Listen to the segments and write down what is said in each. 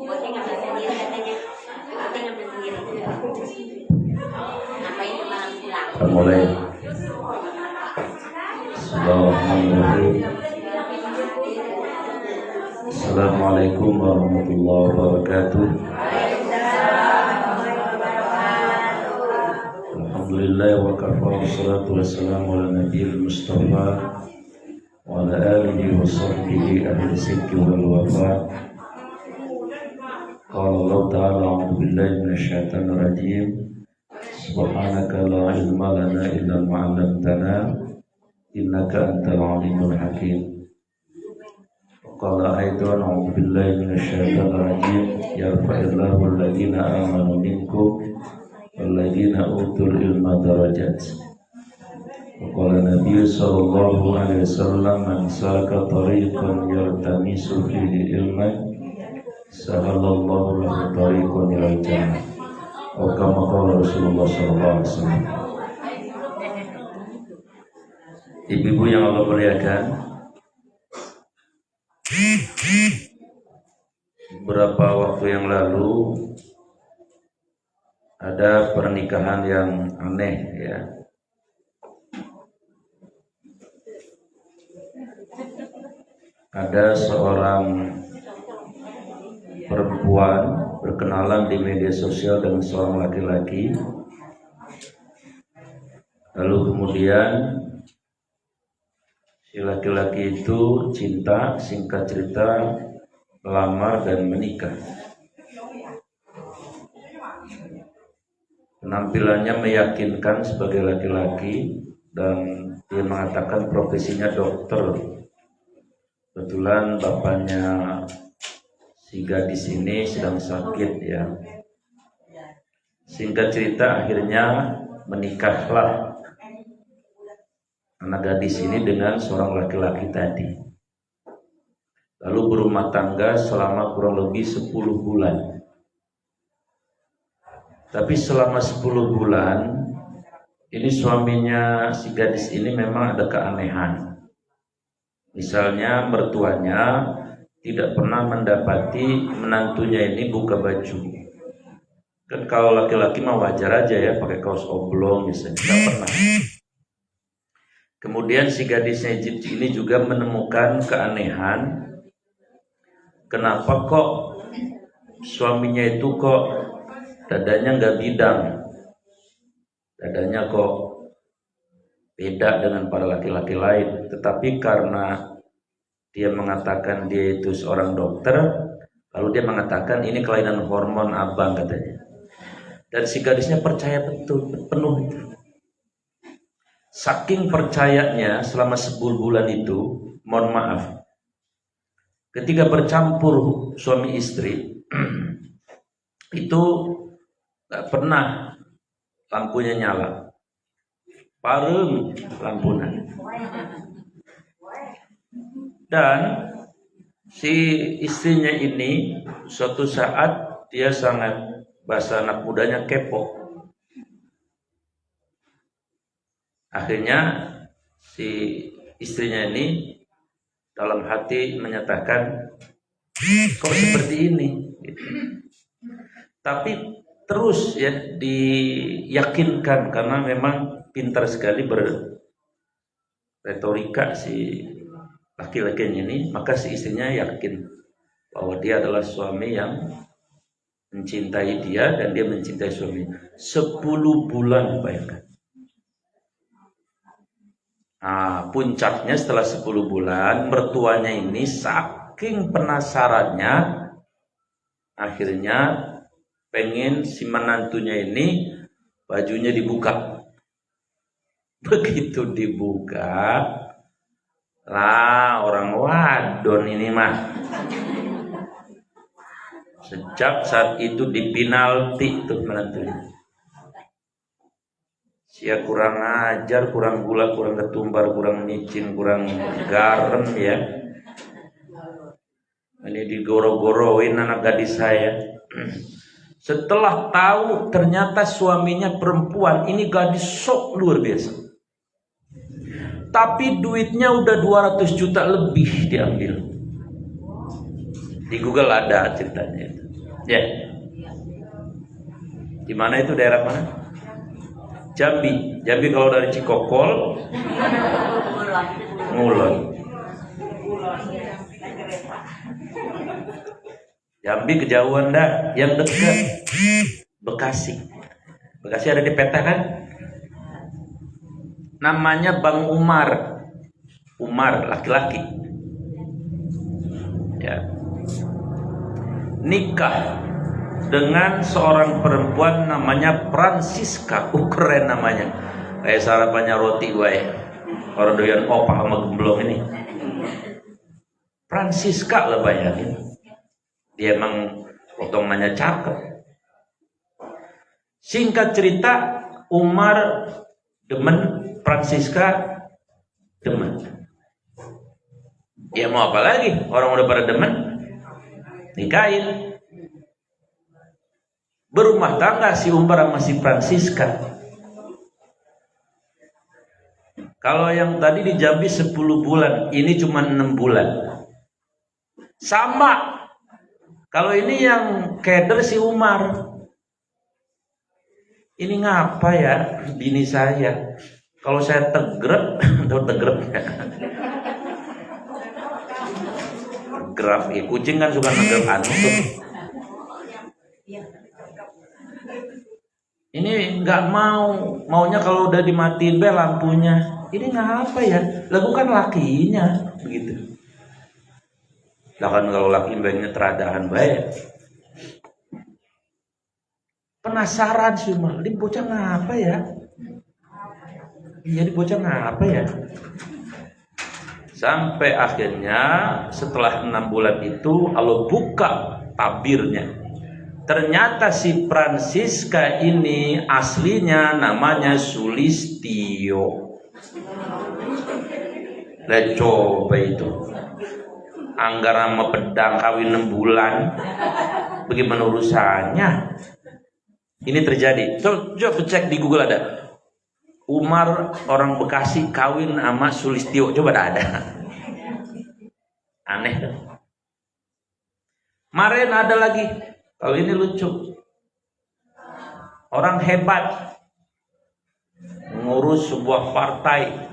Pokoknya ngambil sendiri katanya. Pokoknya ngambil sendiri. Ngapain malam pulang? Mulai. Bismillahirrahmanirrahim. Assalamualaikum warahmatullahi wabarakatuh. Alhamdulillah wa kafa wassalatu wassalamu ala nabiyil mustafa wa ala alihi wa sahbihi ahli sidqi wal wafa. Qala Allah ta'ala a'udzu billahi minasy syaithanir rajim. Subhanaka la ilma lana illa ma 'allamtana innaka antal alimul hakim. Qala aidan a'udzu billahi minasy syaithanir rajim. Yarfa'illahu alladziina aamanu minkum walladzina utul ilma darajat. Qala Nabi sallallahu alaihi wasallam man salaka tariqan yaltamisu fihi ilman sahalallahu lahu tariqan ilal jannah. Wa kama qala Rasulullah sallallahu alaihi wasallam. Ibu-ibu yang Allah muliakan, beberapa waktu yang lalu ada pernikahan yang aneh ya. Ada seorang perempuan berkenalan di media sosial dengan seorang laki-laki. Lalu kemudian si laki-laki itu cinta, singkat cerita melamar dan menikah. Penampilannya meyakinkan sebagai laki-laki dan dia mengatakan profesinya dokter. Kebetulan bapaknya si gadis ini sedang sakit ya. Singkat cerita akhirnya menikahlah anak gadis ini dengan seorang laki-laki tadi. Lalu berumah tangga selama kurang lebih 10 bulan. Tapi selama 10 bulan ini suaminya si gadis ini memang ada keanehan. Misalnya mertuanya tidak pernah mendapati menantunya ini buka baju. Kan kalau laki-laki mah wajar aja ya pakai kaos oblong misalnya, tidak pernah. Kemudian si gadisnya ini juga menemukan keanehan. Kenapa kok suaminya itu kok dadanya nggak bidang, dadanya kok beda dengan para laki-laki lain. Tetapi karena dia mengatakan dia itu seorang dokter, lalu dia mengatakan ini kelainan hormon abang katanya. Dan si gadisnya percaya betul, penuh itu. Saking percayanya selama 10 bulan itu, mohon maaf, ketika bercampur suami istri itu gak pernah lampunya nyala, parem lampunya. Dan si istrinya ini suatu saat dia sangat, bahasa anak mudanya, kepo. Akhirnya si istrinya ini dalam hati menyatakan, kok seperti ini? Tapi terus ya diyakinkan karena memang pintar sekali berretorika si laki-lakinya ini, maka si istrinya yakin bahwa dia adalah suami yang mencintai dia dan dia mencintai suaminya. 10 bulan, bayangkan. Nah, puncaknya setelah 10 bulan, mertuanya ini saking penasarannya, akhirnya pengen si menantunya ini bajunya dibuka. Begitu dibuka, lah orang wadon ini mah. Sejak saat itu dipinalti tuh menantunya. Sia kurang ajar, kurang gula, kurang ketumbar, kurang micin, kurang garam ya. Ini digoro-goroin anak gadis saya. Setelah tahu ternyata suaminya perempuan, ini gadis sok luar biasa. Tapi duitnya udah 200 juta lebih diambil. Di Google ada ceritanya itu. Ya. Di mana itu, daerah mana? Jambi. Jambi kalau dari Cikokol, Ngulon. Jambi kejauhan dah, yang dekat Bekasi. Bekasi ada di peta kan? Namanya Bang Umar. Umar laki-laki. Ya. Nikah dengan seorang perempuan namanya Francisca. Keren namanya. Kayak sarapannya roti wae. Orang doyan opah sama gemblong ini. Francisca lah bayangin. Dia emang potongannya cakep. Singkat cerita, Umar demen, Francisca demen. Ya mau apa lagi? Orang udah pada demen, nikahin. Berumah tangga si Umar sama si Francisca. Kalau yang tadi di Jambi 10 bulan, ini cuma 6 bulan. Sama. Kalau ini yang keder si Umar. Ini ngapa ya bini saya? Kalau saya tegrep, tahu tegrep ya? Tegrep, ya kucing kan suka negrep antum. Ini nggak maunya kalau udah dimatiin be lampunya. Ini ngapa ya? Lagu kan lakinya begitu. Lah kan kalau laki baiknya teradaan baik. Penasaran sih mal, ini bocah ngapa ya? Jadi bocah ngapa ya? Sampai akhirnya setelah 6 bulan itu Allah buka tabirnya. Ternyata si Francisca ini aslinya namanya Sulistio. Lah coba itu. Anggaran sama pedang kawin 6 bulan. Bagaimana urusannya? Ini terjadi. Coba cek di Google ada. Umar orang Bekasi kawin sama Sulistio. Coba ada. Aneh kan? Kemarin ada lagi. Kalau ini lucu. Orang hebat ngurus sebuah partai.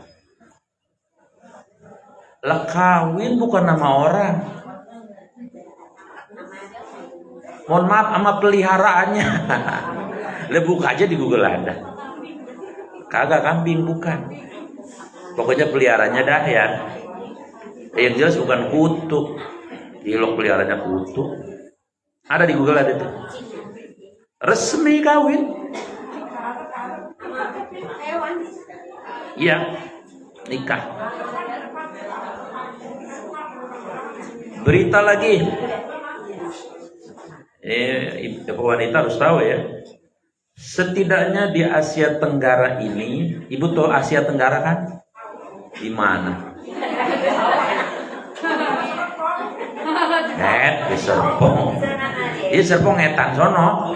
Lah kawin bukan nama orang. Mohon maaf sama peliharaannya. Lah buka aja di Google ada. Kagak kambing bukan. Pokoknya peliharanya dah ya. Yang jelas bukan kutu. Dilok peliharanya kutu. Ada di Google ada tuh. Resmi kawin. Iya. Nikah. Berita lagi. Wanita harus tahu ya. Setidaknya di Asia Tenggara ini, Ibu tahu Asia Tenggara kan? Di mana? Di Serpong. Di Serpong etan sono.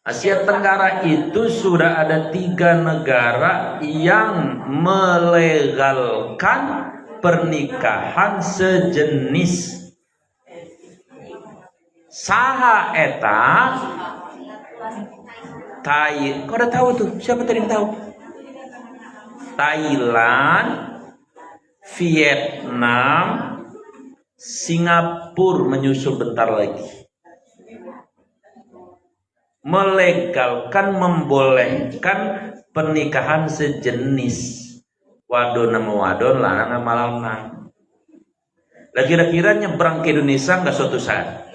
Asia Tenggara itu sudah ada 3 negara yang melegalkan pernikahan sejenis. Saha eta? Kau udah tahu tuh? Siapa tadi yang tahu? Thailand, Vietnam, Singapura menyusul bentar lagi. Melegalkan, membolehkan pernikahan sejenis. Wadon sama wadon, lanang sama lanang. Lah kira-kira nyebrang ke Indonesia nggak suatu saat?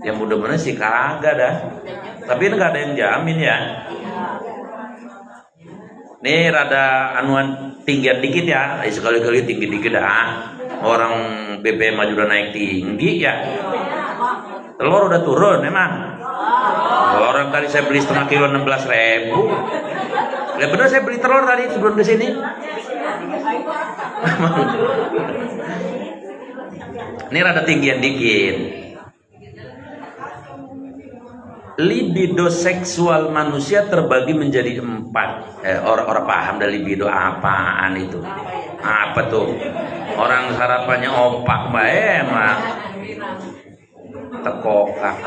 Ya mudah-mudahan sih kagak dah. Tapi nggak ada yang jamin ya. Nih rada anuan tinggian dikit ya. Sekali-kali tinggi dikit dah. Orang BBM maju udah naik tinggi ya. Telur udah turun emang. Orang tadi saya beli setengah kilo 16.000. Ya benar saya beli telur tadi sebelum ke sini. Ini rada tinggian dikit. Libido seksual manusia terbagi menjadi 4. Orang paham dari libido apaan itu? Apa tuh? Orang sarapannya opak mbak emang. tekokak.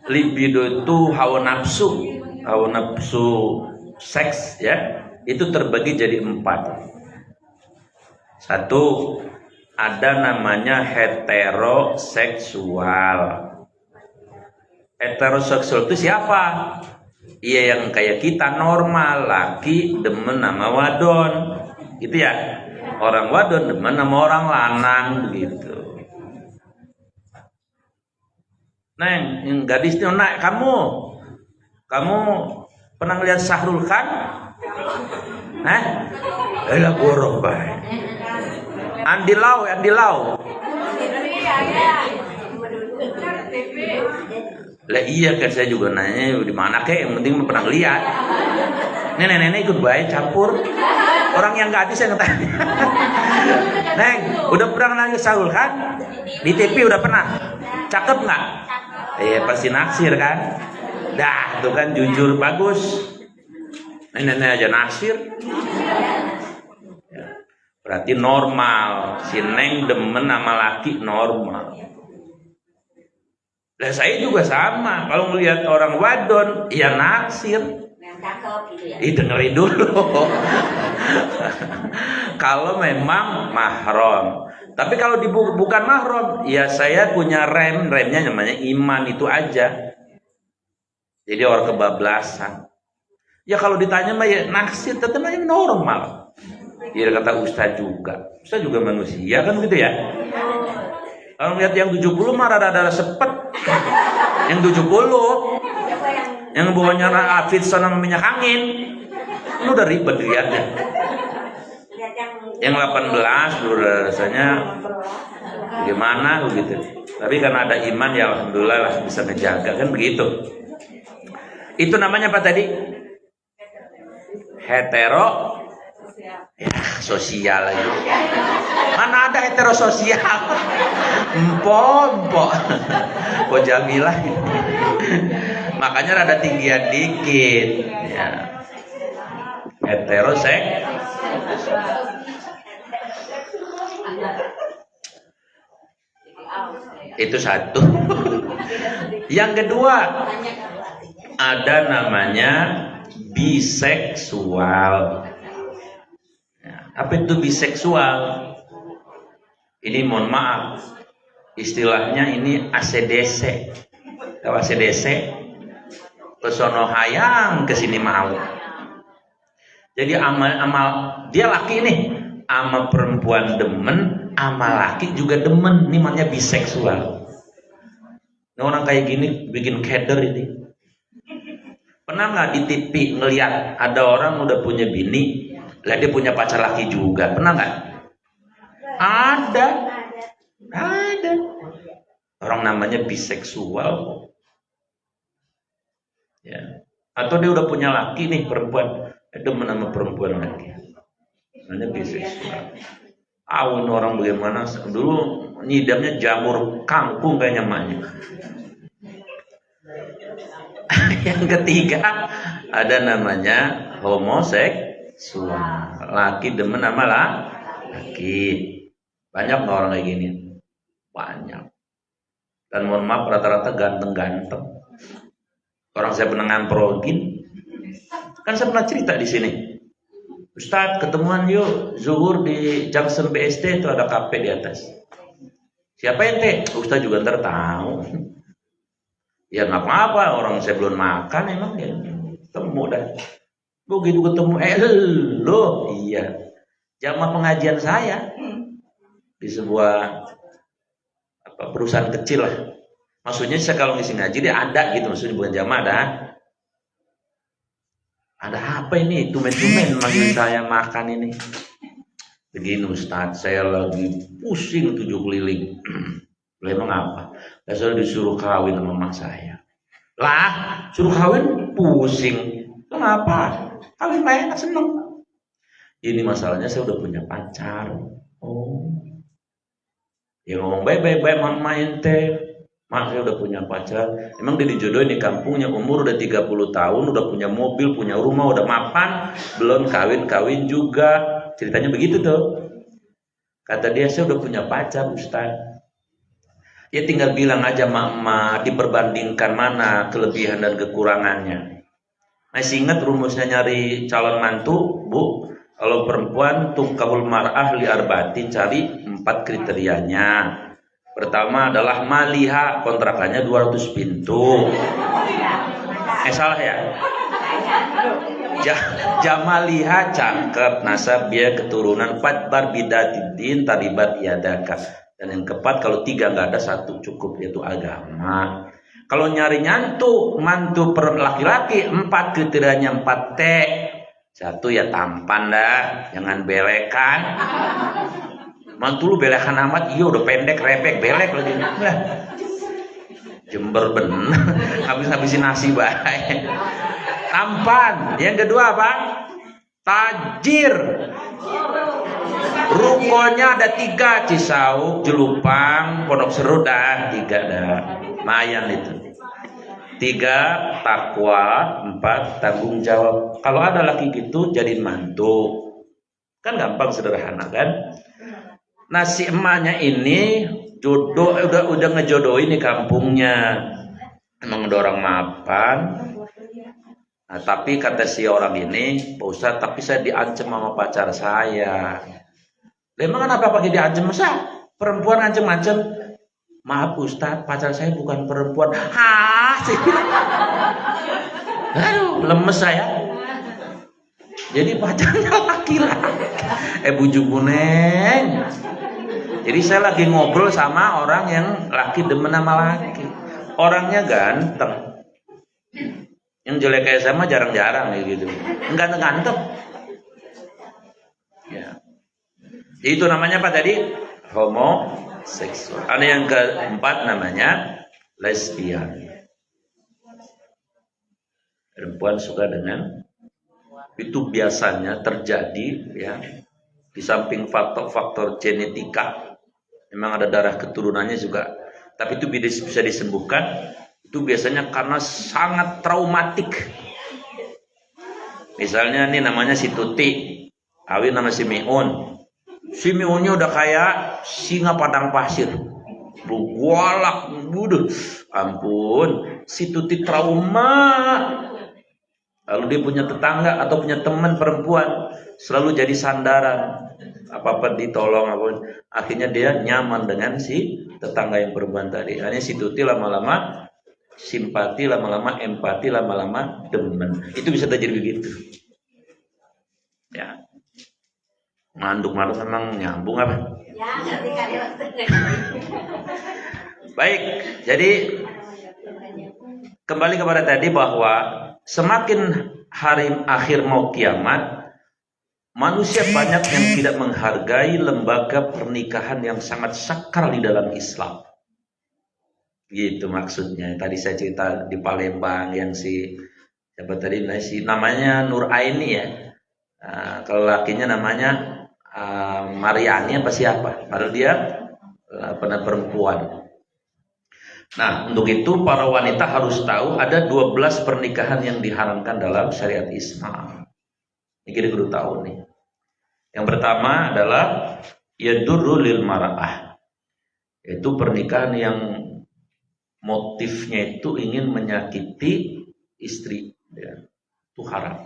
Libido itu hawa nafsu seks ya, itu terbagi jadi 4. 1, ada namanya heteroseksual. Heteroseksual itu siapa? Iya, yang kayak kita normal, laki demen sama wadon, gitu ya. Orang wadon demen sama orang lanang, begitu. Neng, yang gadis itu, nak, kamu pernah ngeliat Syahrul Khan? Hah? Elah borok baik. Andi Lau. Lah iya kan, saya juga nanya di mana kek, yang penting pernah lihat. Nenek ikut baik campur. Orang yang gadis yang tanya. Neng, udah pernah nanya Syahrul Khan? Di TV udah pernah. Cakep nggak? Pasti naksir kan? Dah, tuh kan jujur bagus. Nenek aja naksir. Berarti normal. Si Neng demen sama laki normal. Lah saya juga sama. Kalau ngelihat orang wadon, ya naksir. Yang cakep gitu ya. Dengerin dulu. Kalau memang mahram. Tapi kalau bukan mahram, ya saya punya remnya namanya iman, itu aja. Jadi orang kebablasan. Ya kalau ditanya mah ya naksir, tetap aja normal. Ya kata Ustaz juga manusia kan gitu ya. Kalau lihat yang 70 mah rada-rada sepet. Yang 70 yang bawahnya Afid sama minyak angin, lu udah ribet lihatnya. Yang 18 lu rasanya gimana begitu. Tapi karena ada iman ya alhamdulillah lah, bisa ngejaga kan begitu. Itu namanya apa tadi? Hetero ya, sosial lagi. Mana ada heterososial? Empok. Kok Jamilah. Makanya rada tinggian dikit ya. Heteroseks. Itu satu. Yang kedua, ada namanya biseksual. Apa itu biseksual? Ini mohon maaf, istilahnya ini ACDC. Tahu ACDC? Pesono hayang kesini mau. Jadi amal dia laki nih, ama perempuan demen, ama laki juga demen. Ini namanya biseksual. Nah, orang kayak gini bikin keder ini. Pernah nggak di TV ngelihat ada orang udah punya bini, lah dia punya pacar laki juga? Pernah nggak? Ada. Orang namanya biseksual. Ya. Atau dia udah punya laki nih perempuan, demen sama perempuan lagi. Namanya biseksual. Awin orang bagaimana? Dulu nyidamnya jamur kangkung kayaknya namanya. Yang ketiga ada namanya homoseksual. Laki demen sama laki. Banyak nggak orang kayak gini? Banyak. Dan mohon maaf rata-rata ganteng-ganteng. Orang saya pernah ngamprogin. Kan saya pernah cerita di sini. Ustadz, ketemuan yuk zuhur di Junction BSD, itu ada kafe di atas. Siapa ente? Ustadz juga ntar tahu. Ya nggak apa-apa, orang saya belum makan emang ya. Temu dah. Begitu ketemu, lo, iya. Jamaah pengajian saya di sebuah perusahaan kecil lah. Maksudnya saya kalau ngisi ngaji dia ada gitu, maksudnya bukan jamaah dah. Ada apa ini? Tumen-tumen manggil saya makan ini. Begini Ustadz, saya lagi pusing 7 keliling. Emang apa? Saya disuruh kawin sama mama saya. Lah, suruh kawin pusing. Kenapa? Kawin enak, seneng. Ini masalahnya saya udah punya pacar. Oh. Ya ngomong baik-baik main teh. Mak, saya udah punya pacar. Emang dia dijodohin di kampungnya, umur udah 30 tahun, udah punya mobil, punya rumah, udah mapan, belum kawin juga. Ceritanya begitu tuh. Kata dia, saya udah punya pacar Ustaz. Ya tinggal bilang aja mama diperbandingkan mana kelebihan dan kekurangannya. Masih ingat rumusnya nyari calon mantu, Bu? Kalau perempuan tungkahul mar'ah li arba'atin, cari 4 kriterianya. Pertama adalah maliha, kontrakannya 200 pintu. Salah ya? Jamaliha, cakep, nasab dia keturunan, fatbar bidatidin taribat yadaka. Dan yang keempat, kalau 3 nggak ada, 1 cukup, yaitu agama. Kalau nyari mantu laki-laki, 4 kriterianya 4 T. 1 ya tampan dah, jangan belekan. Mantu lu belekan amat, iya udah pendek, repek, belek lagi. Lah. Jember bener, habis-habisin nasi baik. Tampan. Yang kedua apa? Tajir. Rukonya ada 3, Cisauk, Jelupang, Pondok Seru dah 3 dah. Mayan itu. 3 takwa, 4 tanggung jawab. Kalau ada laki gitu jadiin mantu. Kan gampang, sederhana kan? Nah si emaknya ini jodoh udah ngejodohin di kampungnya. Emang ada orang mapan. Nah, tapi kata si orang ini, Pak Ustadz, tapi saya diancam sama pacar saya. Emang kenapa pakai diancam? Masa perempuan ancam-ancam? Maaf Ustadz, pacar saya bukan perempuan. Hah? Aduh, lemes saya. Jadi pacarnya laki-laki. Bujuk buneng. Jadi saya lagi ngobrol sama orang yang laki demen sama laki. Orangnya ganteng. Yang jelek kayak saya mah jarang-jarang gitu. Ganteng-ganteng. Ya. Itu namanya apa tadi? Homoseksual. Ada yang keempat namanya lesbian. Perempuan suka dengan, itu biasanya terjadi ya, di samping faktor genetika, memang ada darah keturunannya juga, tapi itu bisa disembuhkan. Itu biasanya karena sangat traumatik. Misalnya nih namanya si Tuti, kawin nama si Miun. Si Miunnya udah kayak singa padang pasir, bergolak, buduh, ampun, si Tuti trauma. Lalu dia punya tetangga atau punya teman perempuan, selalu jadi sandaran, apa-apa ditolong, apapun. Akhirnya dia nyaman dengan si tetangga yang perempuan tadi. Hanya si Tuti lama-lama simpati, lama-lama empati, lama-lama demen. Itu bisa terjadi begitu. Ya. Manduk-manduk memang nyambung apa? Ya, nanti kalian. Baik, jadi kembali kepada tadi bahwa semakin hari akhir mau kiamat, manusia banyak yang tidak menghargai lembaga pernikahan yang sangat sakral di dalam Islam. Gitu maksudnya. Tadi saya cerita di Palembang yang si siapa tadi, si namanya Nur Aini ya. Kalau lakinya namanya Mariani apa siapa? Padahal dia perempuan. Nah, untuk itu para wanita harus tahu ada 12 pernikahan yang diharamkan dalam syariat Islam. Ini kita perlu tahu nih. Yang pertama adalah yadurru lil mar'ah. Itu pernikahan yang motifnya itu ingin menyakiti istri, ya. Itu haram.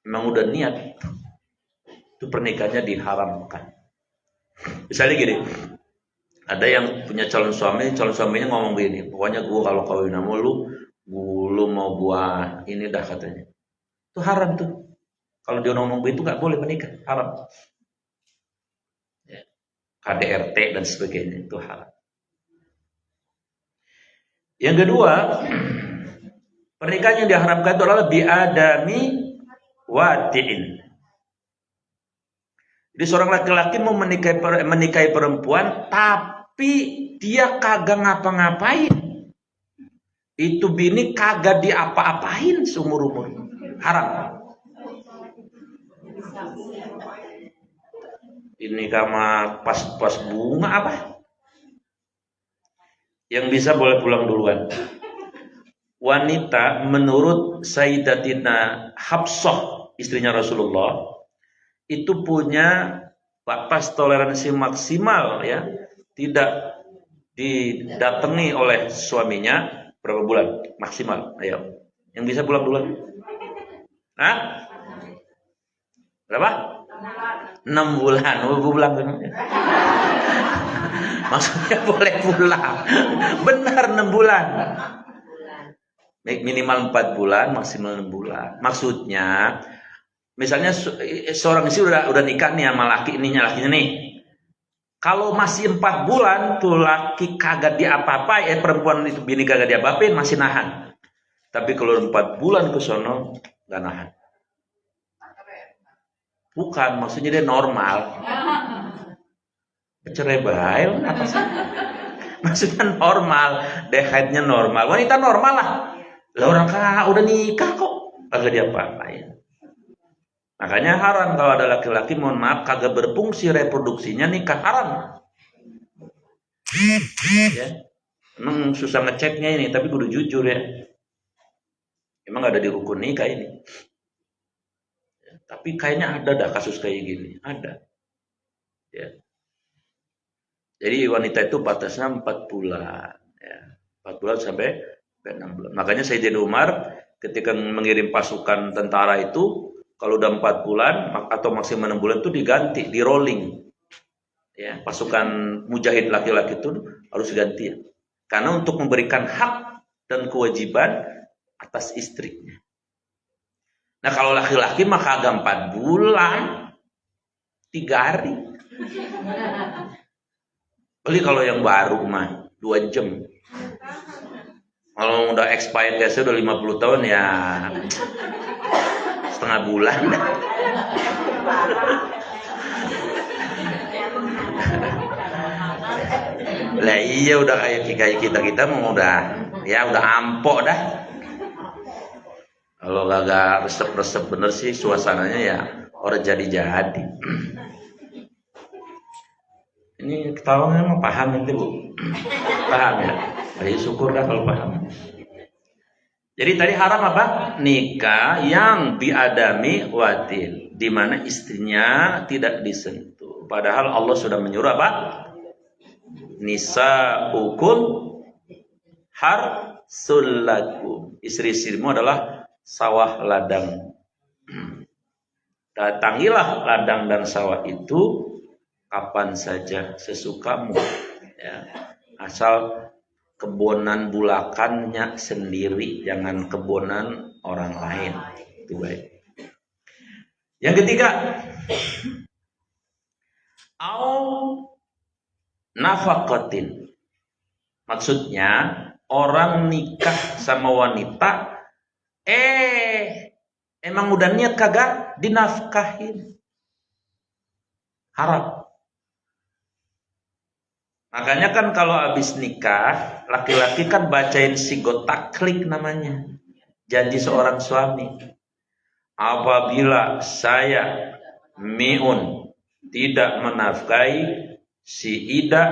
Memang udah niat. Itu pernikahannya diharamkan. Misalnya gini, ada yang punya calon suaminya ngomong begini, pokoknya gue kalau kawin sama lu mau gua ini dah katanya. Itu haram tuh. Kalau dia ngomong begitu nggak boleh menikah, haram. Ya. KDRT dan sebagainya itu haram. Yang kedua, pernikahan yang diharamkan itu adalah biadami wati'in. Jadi seorang laki-laki mau menikahi perempuan, tapi dia kagak ngapa-ngapain. Itu bini kagak diapa-apain seumur-umur. Haram. Ini kama pas bunga apa? Yang bisa boleh pulang duluan. Wanita menurut Sayyidatina Hafsah, istrinya Rasulullah, itu punya batas toleransi maksimal ya, tidak didatangi oleh suaminya berapa bulan maksimal? Ayo, yang bisa pulang duluan? Hah? Berapa? 6 bulan. Pulang. Maksudnya boleh pulang. Benar 6 bulan. Minimal 4 bulan, maksimal 6 bulan. Maksudnya, misalnya seorang istri udah nikah nih sama lakinya nih. Kalau masih 4 bulan tuh laki kagak diapa-apa, perempuan itu bini kagak diapa-apain, masih nahan. Tapi kalau 4 bulan ke sono nggak nahan. Bukan, maksudnya dia normal. Cerai bae apa sih? Maksudnya normal, haidnya normal. Wanita normal lah. Lah orang udah nikah kok kagak diapa-apain. Makanya haram kalau ada laki-laki, mohon maaf, kagak berfungsi reproduksinya, nikah haram. Ya. Emang susah ngeceknya ini, tapi kudu jujur ya. Emang gak ada di rukun nikah ini. Ya, tapi kayaknya ada dah kasus kayak gini, ada. Ya. Jadi wanita itu batasnya 4 bulan. Ya. 4 bulan sampai 6 bulan. Makanya Sayyidina Umar ketika mengirim pasukan tentara itu, kalau udah 4 bulan atau maksimal 6 bulan itu diganti, di rolling. Ya, pasukan mujahid laki-laki itu harus ganti ya. Karena untuk memberikan hak dan kewajiban atas istrinya. Nah, kalau laki-laki mah kagak 4 bulan, 3 hari. Beli kalau yang baru mah 2 jam. Kalau udah expired biasa udah 50 tahun ya setengah bulan. Lah iya udah kayak kita mau udah ampok dah. Kalau kagak resep-resep bener sih suasananya ya orang jadi-jadi. Ini ketawanya mah paham itu Bu. Paham ya? Ayo syukur dah kalau paham. Jadi tadi haram apa? Nikah yang biadami watin, di mana istrinya tidak disentuh. Padahal Allah sudah menyuruh apa? Nisa'ukum harsul lakum. Istri-istrimu adalah sawah ladang. Datangilah ladang dan sawah itu kapan saja sesukamu. Ya. Asal kebonan bulakannya sendiri, jangan kebonan orang lain. Itu baik. Yang ketiga, au nafaqatin. Maksudnya orang nikah sama wanita emang udah niat kagak dinafkahin. Haram. Makanya kan kalau habis nikah, laki-laki kan bacain sigot taklik namanya. Janji seorang suami. Apabila saya mi'un tidak menafkahi si Ida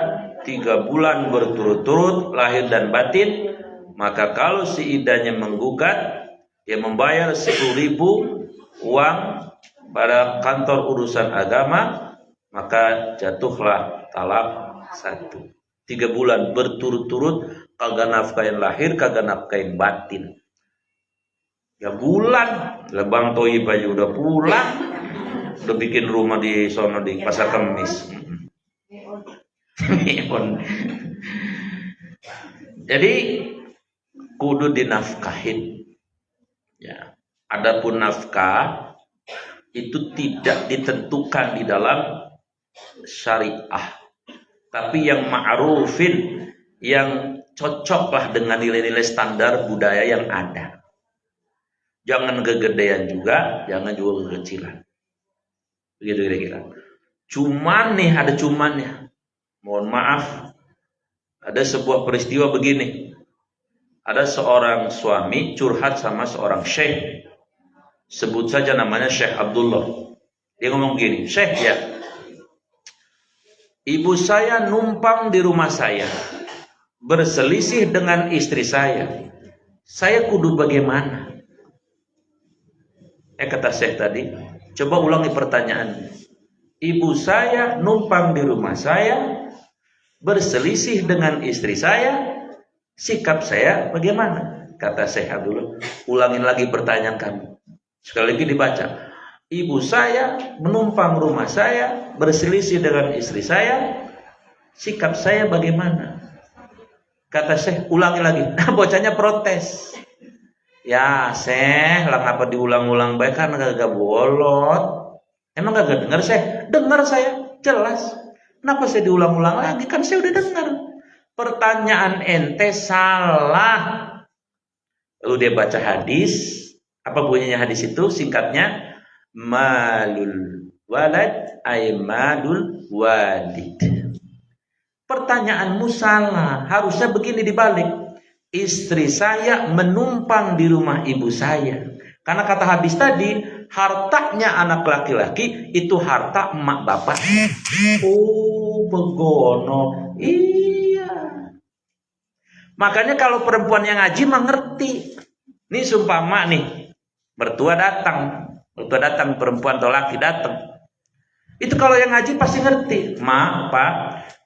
3 bulan berturut-turut lahir dan batin, maka kalau si Idanya menggugat, dia membayar 10.000 uang pada kantor urusan agama, maka jatuhlah talak 1. 3 bulan berturut-turut kagak nafkahin lahir, kagak nafkahin batin. 3 bulan, Bang Toib aja udah pulang, udah bikin rumah di sono di Pasar Kemis. Jadi kudu dinafkahin. Ya. Adapun nafkah itu tidak ditentukan di dalam syariah. Tapi yang ma'rufin, yang cocoklah dengan nilai-nilai standar budaya yang ada. Jangan kegedean juga, jangan juga kekecilan. Begitu kira-kira. Cuman nih, ada cumannya. Mohon maaf, ada sebuah peristiwa begini. Ada seorang suami curhat sama seorang syekh. Sebut saja namanya Syekh Abdullah. Dia ngomong gini, Syekh ya, ibu saya numpang di rumah saya, berselisih dengan istri saya. Saya kudu bagaimana? Kata Syekh tadi, coba ulangi pertanyaannya. Ibu saya numpang di rumah saya, berselisih dengan istri saya, sikap saya bagaimana? Kata Syekh Abdullah, ulangin lagi pertanyaan kamu. Sekali lagi dibaca. Ibu saya menumpang rumah saya, berselisih dengan istri saya, sikap saya bagaimana? Kata Syekh, ulangi lagi. Nah, bocahnya protes. Ya, Syekh, lah ngapa diulang-ulang baik kan gak bolot. Emang gak dengar, Syekh? Dengar saya, jelas. Kenapa saya diulang-ulang lagi? Kan saya udah dengar. Pertanyaan ente salah. Lalu dia baca hadis. Apa bunyinya hadis itu? Singkatnya, malul walad ay malul walid. Pertanyaanmu salah. Harusnya begini dibalik. Istri saya menumpang di rumah ibu saya. Karena kata hadis tadi, hartanya anak laki-laki itu harta emak bapak. Oh, begono. Iya. Makanya kalau perempuan yang ngaji mengerti. Ini sumpama nih, mertua datang, perempuan atau laki datang. Itu kalau yang ngaji pasti ngerti. Ma, Pak,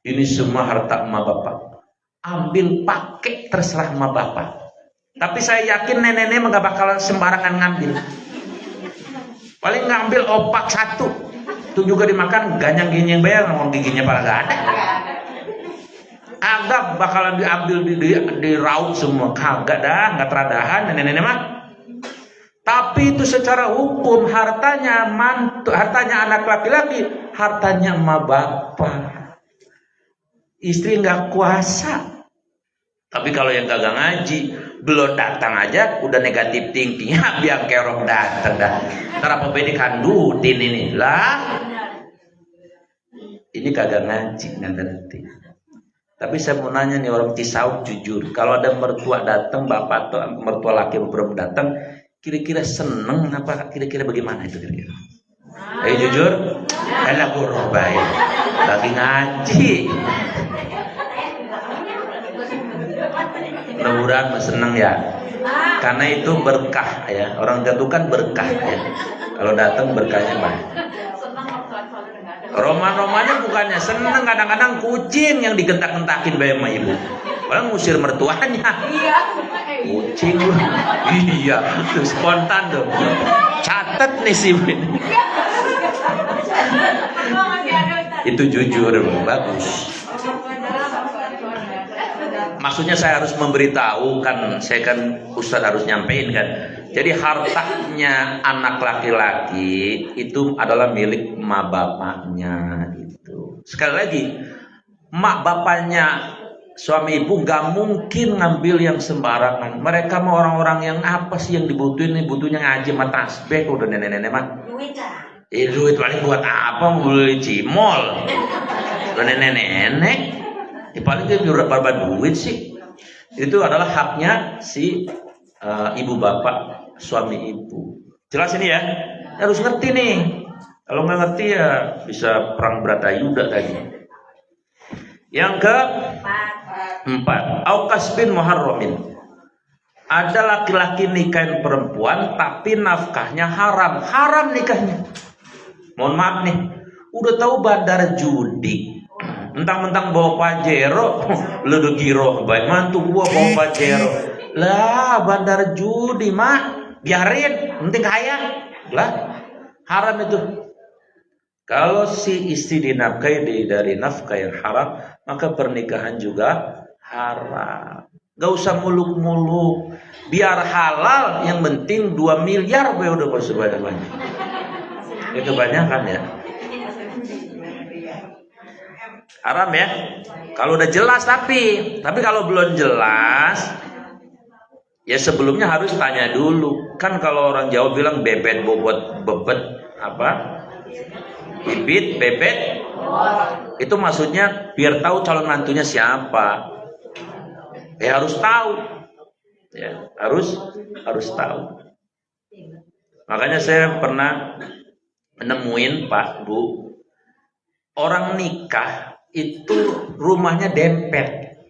ini semua harta emak bapak. Ambil pakai terserah emak bapak. Tapi saya yakin nenek-nenek gak bakalan sembarangan ngambil. Paling ngambil opak satu. Itu juga dimakan ganyang-ginyang bayar, ngomong giginya pada gak ada. Agak bakalan diambil di raut semua. Kagak dah, gak teradahan nenek-nenek mah. Tapi itu secara hukum hartanya anak laki-laki, hartanya emak bapak. Istri gak kuasa. Tapi kalau yang kagak ngaji, belum datang aja udah negatif thinking. Ya biang kerok datang dah. Ntar apa beda kandutin ini lah. Ini kagak ngaji, nggak ngerti. Tapi saya mau nanya nih orang Cisauk jujur, kalau ada mertua datang, bapak atau mertua laki perempuan datang, kira-kira seneng apa? Kira-kira bagaimana itu kira-kira? Ayo jujur, enak buruk baik, lagi ngaji. Mudah-mudahan seneng ya, karena itu berkah ya. Orang gantungan berkah ya. Kalau datang berkahnya banyak. Roman-romannya bukannya seneng, kadang-kadang kucing yang digentak-gentakin bayi sama ibu. Orang ngusir mertuanya. Kucing lu. Iya, tuh spontan tuh. Catat nih sih. Itu jujur, bagus. Maksudnya saya harus memberitahu kan, saya kan Ustadz harus nyampein kan. Jadi hartanya anak laki-laki itu adalah milik emak bapaknya gitu. Sekali lagi, emak bapaknya suami ibu gak mungkin ngambil yang sembarangan. Mereka mau orang-orang yang apa sih yang dibutuhin? Butuhnya ngaji sama tasbih udah nenek-nenek mah. Duit paling buat apa? Beli cimol. Udah nenek-nenek. Paling dia berapa duit sih. Itu adalah haknya si ibu bapak suami ibu. Jelas ini ya. Harus ngerti nih. Kalau nggak ngerti ya bisa perang Bratayuda tadi. Yang keempat, auqas bin muharramin. Ada laki-laki nikahin perempuan tapi nafkahnya haram. Haram nikahnya. Mohon maaf nih. Udah tahu bandar judi. Mentang-mentang bawa Pajero, lu udah giro, baik mantu gua bawa Pajero. Lah, bandar judi mah, biarin, penting kaya. Lah, haram itu. Kalau si istri dinafkahi dari nafkah yang haram, maka pernikahan juga haram. Gak usah muluk-muluk, biar halal, yang penting 2 miliar gue udah banyak-banyak. Itu kebanyakan ya. Haram ya. Kalau udah jelas tapi kalau belum jelas ya sebelumnya harus tanya dulu. Kan kalau orang Jawa bilang bebet bobot bebet apa? Bibit bebet. Itu maksudnya biar tahu calon mantunya siapa. Ya harus tahu. Ya, harus tahu. Makanya saya pernah menemuin Pak Bu, orang nikah itu rumahnya dempet,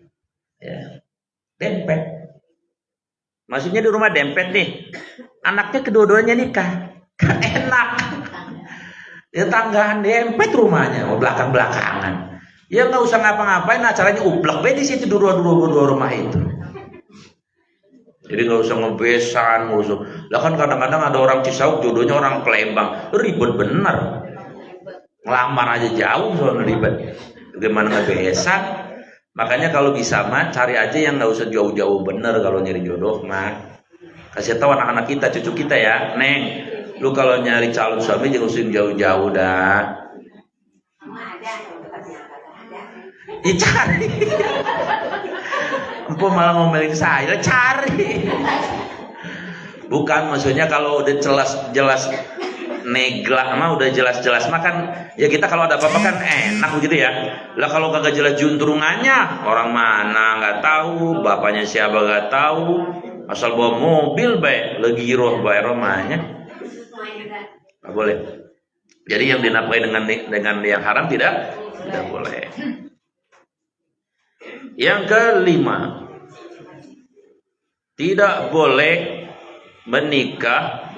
ya, dempet. Maksudnya di rumah dempet nih, anaknya kedua-duanya nikah, kan enak. Ya tanggaan dempet rumahnya, belakang-belakangan. Ya nggak usah ngapa-ngapain, acaranya ublak be di situ dua rumah itu. Jadi nggak usah ngebesan, nggak usah. Lah kan kadang-kadang ada orang Cisauk jodohnya orang Palembang, ribet bener. Ngelamar aja jauh soal ribet. Bagaimana ngebesan? Makanya kalau bisa mah cari aja yang nggak usah jauh-jauh bener kalau nyari jodoh mah. Kasih tahu anak-anak kita, cucu kita ya, Neng, lu kalau nyari calon suami jangan usah jauh-jauh dah. Cari. Empo malah ngomelin saya, cari. Bukan maksudnya kalau udah jelas negla mah udah jelas makan ya kita kalau ada apa-apa kan enak begitu ya. Lah kalau kagak jelas juntrungannya, orang mana nggak tahu, bapaknya siapa nggak tahu, asal bawa mobil baik lagi roh baik romanya. Nggak boleh. Jadi yang dinafkahi dengan yang haram tidak boleh. Yang kelima, tidak boleh menikah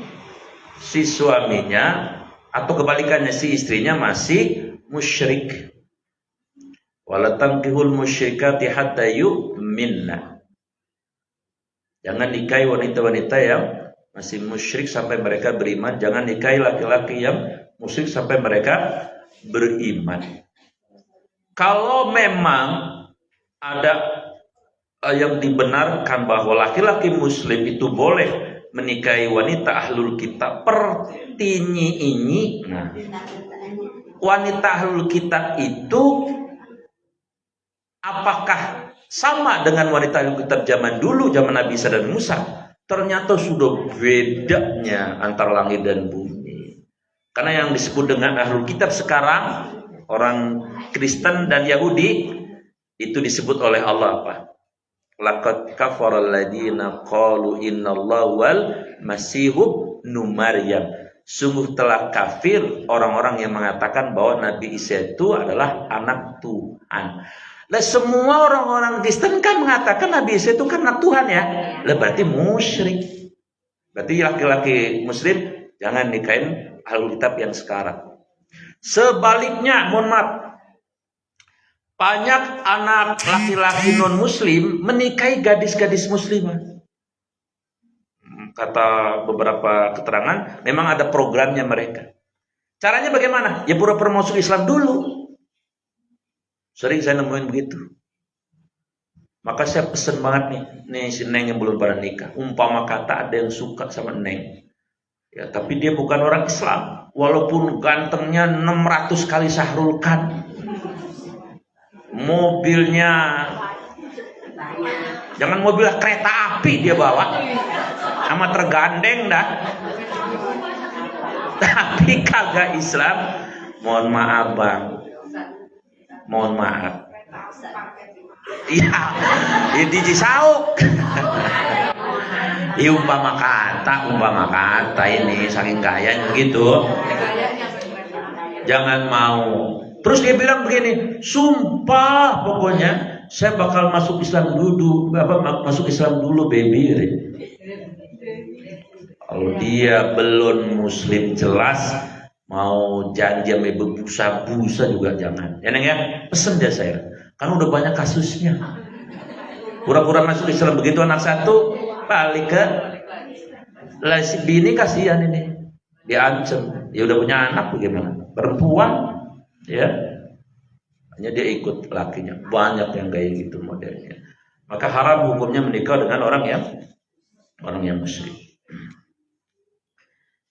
si suaminya atau kebalikannya si istrinya masih musyrik. Wala tankihul musyrikati hatta yu'minna. Jangan nikahi wanita-wanita yang masih musyrik sampai mereka beriman. Jangan nikahi laki-laki yang musyrik sampai mereka beriman. Kalau memang ada yang dibenarkan bahwa laki-laki muslim itu boleh menikahi wanita ahlul kitab pertinyi. Nah, wanita ahlul kitab itu apakah sama dengan wanita ahlul kitab zaman dulu, zaman Nabi Isa dan Musa? Ternyata sudah bedanya antara langit dan bumi. Karena yang disebut dengan ahlul kitab sekarang, orang Kristen dan Yahudi, itu disebut oleh Allah apa? Laqad kafara alladziina qalu innallaha wal masihu ibnu Maryam. Sungguh telah kafir orang-orang yang mengatakan bahwa Nabi Isa itu adalah anak Tuhan. Lah semua orang-orang Kristen kan mengatakan Nabi Isa itu kan anak Tuhan ya. Lah berarti musyrik. Berarti laki-laki muslim jangan nikahin ahlul kitab yang sekarang. Sebaliknya, mohon maaf, banyak anak laki-laki non-muslim menikahi gadis-gadis muslimah. Kata beberapa keterangan, memang ada programnya mereka. Caranya bagaimana? Ya pura-pura masuk Islam dulu. Sering saya nemuin begitu. Maka saya pesen banget nih si Neng yang belum pada nikah. Umpama kata ada yang suka sama Neng. Ya, tapi dia bukan orang Islam. Walaupun gantengnya 600 kali Syahrul Khan. Mobilnya jangan mobil kereta api dia bawa, sama tergandeng dah, tapi kagak Islam. Mohon maaf bang, mohon maaf. Iya, di Cisauk. Umpama kata ini saking gayanya gitu. Jangan mau. Terus dia bilang begini, sumpah pokoknya saya bakal masuk Islam dulu, masuk Islam dulu baby. Kalau dia belum muslim jelas, mau janji sama ibu busa juga jangan. Ya Neng ya, pesen dia saya. Kan udah banyak kasusnya. Pura-pura masuk Islam begitu anak satu, balik ke lah si bini kasihan ini. Dia ancam, dia udah punya anak bagaimana? Perempuan. Ya, hanya dia ikut lakinya. Banyak yang kayak gitu modelnya. Maka haram hukumnya menikah dengan orang yang musyrik.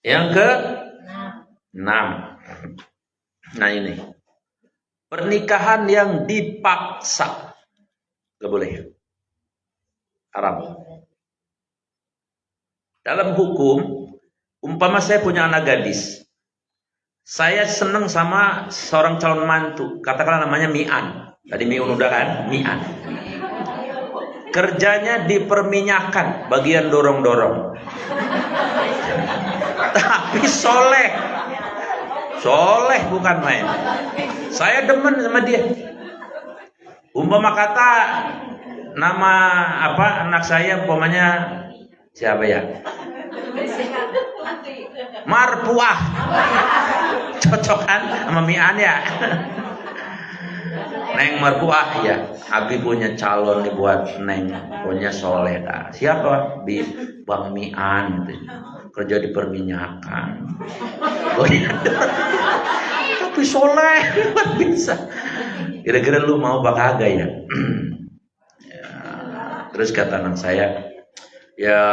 Yang ke-6. Nah ini, pernikahan yang dipaksa gak boleh, haram. Dalam hukum, umpama saya punya anak gadis. Saya seneng sama seorang calon mantu, katakanlah namanya Mian. Tadi Miun udah kan? Mian. Kerjanya diperminyakan, bagian dorong-dorong. Tapi soleh bukan main. Saya demen sama dia. Umpama kata nama apa anak saya, umpamanya siapa ya? Marpuah. Cocok kan sama Mian ya. Neng mertua ya, Abi punya calon nih buat Neng, punya soleh dah. Siapa? Bang Mian gitu. Kerja di perminyakan. Oh iya. Tapi soleh bisa. Kira-kira lu mau apa kagak ya? Ya. Terus kata anak saya, ya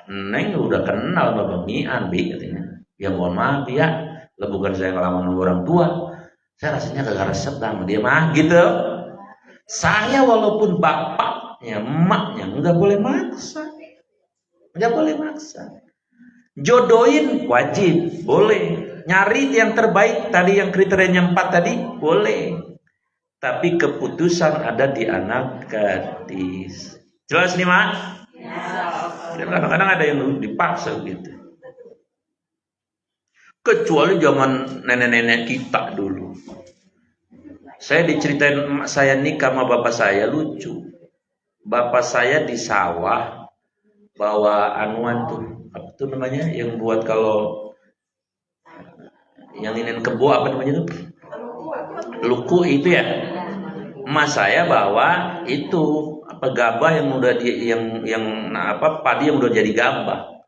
Neng udah kenal sama Bang Mian, Bi katanya. Ya mohon maaf ya, lah bukan saya ngelawan sama orang tua. Saya rasanya kagak resep sama dia mah gitu. Saya walaupun bapaknya, emaknya nggak boleh maksa. Nggak boleh maksa. Jodohin wajib, boleh. Nyari yang terbaik tadi yang kriterianya 4 tadi, boleh. Tapi keputusan ada di anak gadis. Jelas nih, Mak? Kadang-kadang ada yang dipaksa gitu. Kecuali zaman nenek-nenek kita dulu. Saya diceritain emak saya nikah sama bapak saya, lucu. Bapak saya di sawah bawa anuan tuh, apa tuh namanya, yang buat kalau yang ini kebo apa namanya tuh? Luku itu ya. Emak saya bawa itu apa gabah yang udah padi yang udah jadi gabah.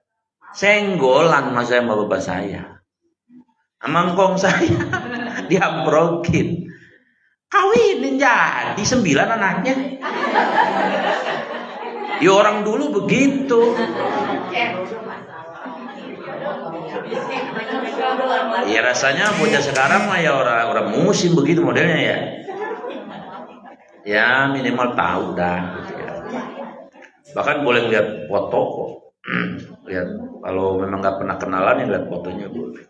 Senggolan mas saya sama bapak saya. Mangkong saya diamprokin. Kawinin jadi 9 anaknya. Ya orang dulu begitu. Ya rasanya bocah sekarang mah ya orang musim begitu modelnya ya. Ya minimal tahu dah gitu ya. Bahkan boleh lihat foto kok. Lihat kalau memang nggak pernah kenalan ya lihat fotonya boleh.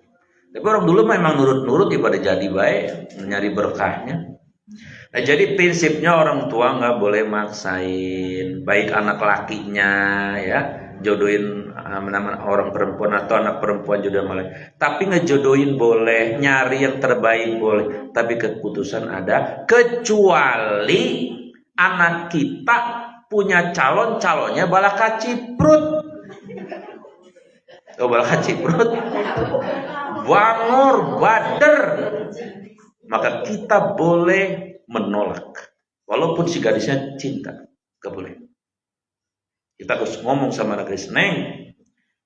Tapi orang dulu memang nurut-nurut ibadah jadi baik, nyari berkahnya. Nah, jadi prinsipnya orang tua nggak boleh maksain, baik anak lakinya ya, jodohin orang perempuan atau anak perempuan jodohin malah. Tapi ngejodohin boleh, nyari yang terbaik boleh, tapi keputusan ada. Kecuali anak kita punya calonnya balaka ciprut. Oh, balaka ciprut. Bangor, bader, maka kita boleh menolak, walaupun si gadisnya cinta, gak boleh. Kita harus ngomong sama anak gadis, Neng,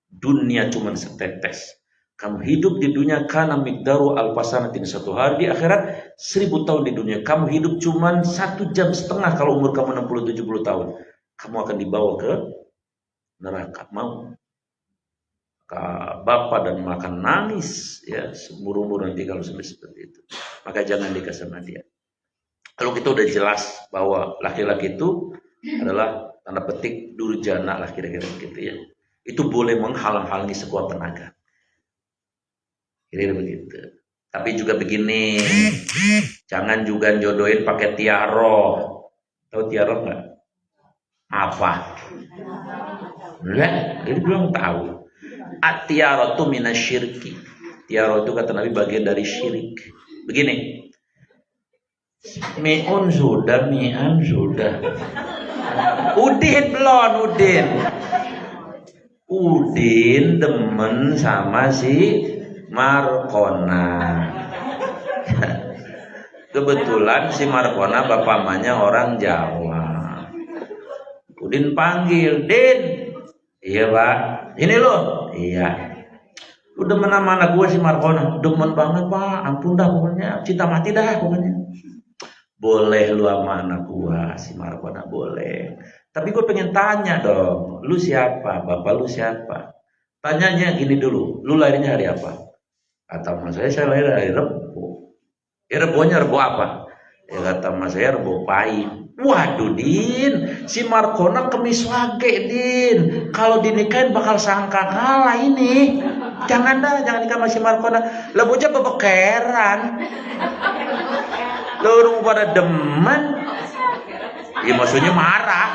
dunia cuma setetes. Kamu hidup di dunia karena migdaru alfasanatin, 1 hari di akhirat 1000 tahun di dunia. Kamu hidup cuma 1,5 jam kalau umur kamu 60-70 tahun. Kamu akan dibawa ke neraka. Mau? Bapak dan makan nangis ya seumur-umur nanti kalau sampai seperti itu. Maka jangan nikah sama dia. Kalau kita udah jelas bahwa laki-laki itu adalah tanda petik durjana lah kira-kira gitu ya. Itu boleh menghalang-halangi sekuat tenaga. Kira-kira begitu. Tapi juga begini, jangan juga jodohin pakai tiaro. Tahu tiaro nggak? Apa? Enggak, dia bilang tahu. At-tiaratu minasyirki. Tiaro itu kata Nabi bagian dari syirik. Begini. Mi'an sudah. Udin belum, Udin demen sama si Markona. Kebetulan si Markona bapak mamanya orang Jawa. Udin panggil, Din. Iya pak, ini loh. Iya. Lu demen sama anak gue si Markona. Demen banget pak, ampun dah pokoknya. Cinta mati dah pokoknya. Boleh lu sama anak gue si Markona, boleh. Tapi gue pengen tanya dong, lu siapa? Bapak lu siapa? Tanyanya gini dulu, lu lahirnya hari apa? Kata mas saya lahir hari Rebo. Ya Rebonya Rebo apa? Ya kata mas saya Rebo Pahit. Waduh Din, si Markona kemis wage Din. Kalau dinikahin bakal sangka kalah ini. Jangan nikah sama si Markona. Lah bocah bebekeran. Lu pada demen. Ya maksudnya marah.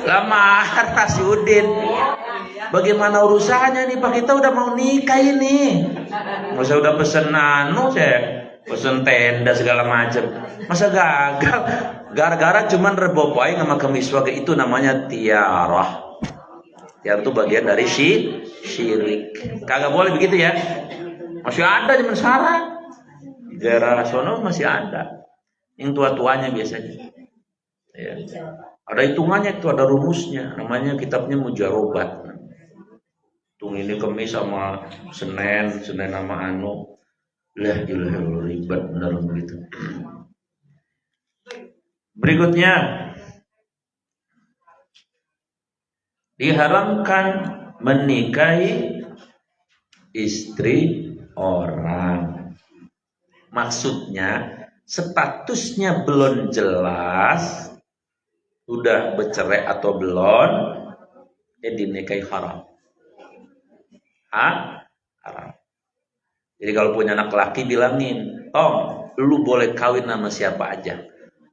Lah marah si Udin. Bagaimana urusannya nih Pak, kita udah mau nikah ini. Masa udah pesen pesen tenda segala macam. Masa gagal? Gara-gara cuman rebopai sama kemiswage, itu namanya tiarah. Tiarah itu bagian dari syirik. Kagak boleh begitu ya. Masih ada zaman sekarang. daerah sono masih ada. Yang tua-tuanya biasanya. Ya. Ada hitungannya itu, ada rumusnya. Namanya kitabnya Mujarobat. Hitung ini Kemis sama Senin sama anu. Lah ilah ribet benar begitu. Berikutnya diharamkan menikahi istri orang. Maksudnya statusnya belum jelas, udah bercerai atau belum, dinikahi haram. Haram. Jadi kalau punya anak laki bilangin, Tom, lu boleh kawin sama siapa aja.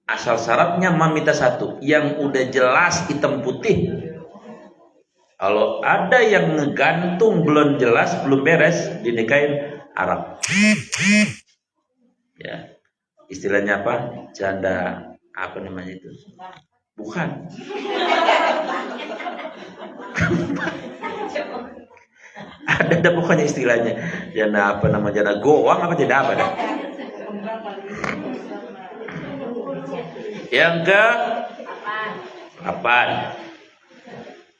Asal syaratnya minta satu, yang udah jelas hitam putih. Kalau ada yang ngegantung belum jelas, belum beres, dinikahin haram. Ya, istilahnya apa? Janda apa namanya itu? Bukan. ada pokoknya istilahnya. Janda apa nama janda goang apa tidak apa dah. Yang ke apa?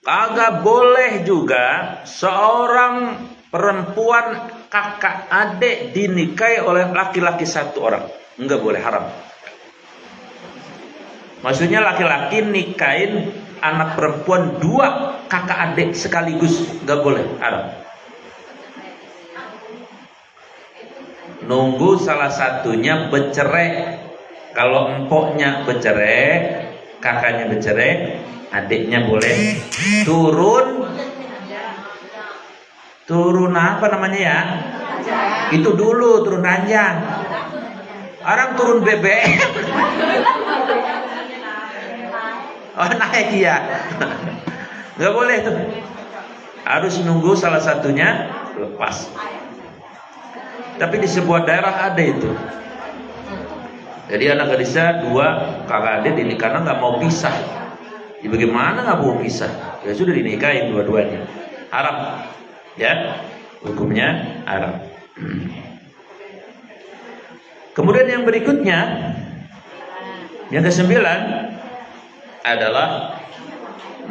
Kagak boleh juga seorang perempuan kakak adik dinikahi oleh laki-laki satu orang. Enggak boleh, haram. Maksudnya laki-laki nikahin anak perempuan 2 kakak adik sekaligus. Enggak boleh, haram. Nunggu salah satunya bercerai. Kalau empoknya bercerai, kakaknya bercerai, adiknya boleh turun apa namanya ya? Itu dulu turun ranjang. Orang turun BBM. Oh naik ya. Nggak boleh tuh. Harus nunggu salah satunya lepas. Tapi di sebuah daerah ada itu. Jadi anak gadisnya 2 kakak adik ini karena nggak mau pisah. Ya bagaimana nggak mau pisah? Ya sudah dinikahin dua-duanya. Haram, ya, hukumnya haram. Kemudian yang berikutnya, yang ke-9 adalah